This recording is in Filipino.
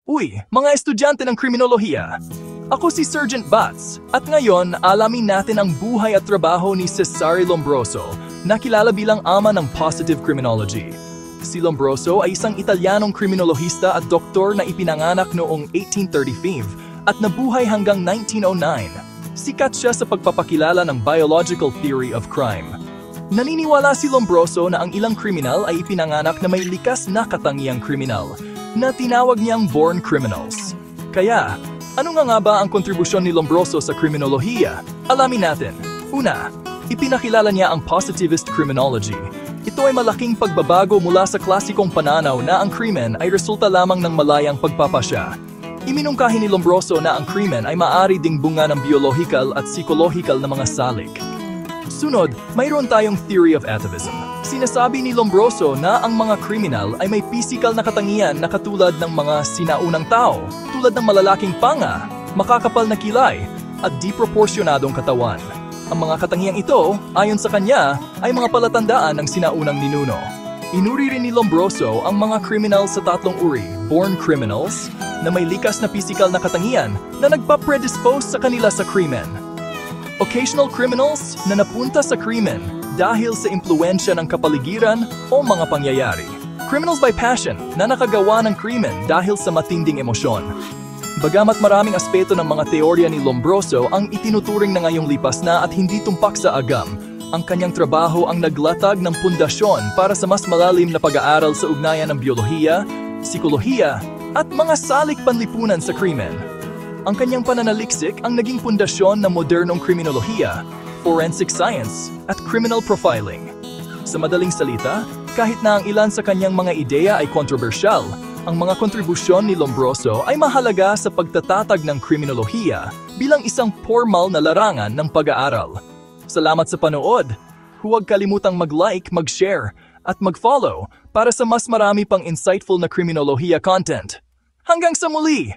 Uy, mga estudyante ng kriminolohiya! Ako si Sergeant Bats, at ngayon alamin natin ang buhay at trabaho ni Cesare Lombroso, na kilala bilang ama ng positive criminology. Si Lombroso ay isang Italianong kriminolohista at doktor na ipinanganak noong 1835 at nabuhay hanggang 1909. Sikat siya sa pagpapakilala ng biological theory of crime. Naniniwala si Lombroso na ang ilang kriminal ay ipinanganak na may likas na katangiang kriminal, na tinawag niyang born criminals. Kaya, ano nga ba ang kontribusyon ni Lombroso sa kriminolohiya? Alamin natin. Una, ipinakilala niya ang positivist criminology. Ito ay malaking pagbabago mula sa klasikong pananaw na ang krimen ay resulta lamang ng malayang pagpapasya. Iminungkahi ni Lombroso na ang krimen ay maaari ding bunga ng biological at psychological na mga salik. Sunod, mayroon tayong theory of atavism. Sinasabi ni Lombroso na ang mga kriminal ay may physical na katangian na katulad ng mga sinaunang tao, tulad ng malalaking panga, makakapal na kilay, at di-proporsyonadong katawan. Ang mga katangiang ito, ayon sa kanya, ay mga palatandaan ng sinaunang ninuno. Inuri rin ni Lombroso ang mga kriminal sa tatlong uri: born criminals, na may likas na physical na katangian na nagpa-predispose sa kanila sa krimen; occasional criminals na napunta sa krimen dahil sa impluensya ng kapaligiran o mga pangyayari; criminals by passion na nakagawa ng krimen dahil sa matinding emosyon. Bagamat maraming aspeto ng mga teorya ni Lombroso ang itinuturing na ngayong lipas na at hindi tumpak sa agam, ang kanyang trabaho ang naglatag ng pundasyon para sa mas malalim na pag-aaral sa ugnayan ng biolohiya, psikolohiya, at mga salik panlipunan sa krimen. Ang kanyang pananaliksik ang naging pundasyon ng modernong kriminolohiya, forensic science, at criminal profiling. Sa madaling salita, kahit na ang ilan sa kanyang mga ideya ay kontrobersyal, ang mga kontribusyon ni Lombroso ay mahalaga sa pagtatatag ng kriminolohiya bilang isang formal na larangan ng pag-aaral. Salamat sa panood! Huwag kalimutang mag-like, mag-share, at mag-follow para sa mas marami pang insightful na kriminolohiya content. Hanggang sa muli!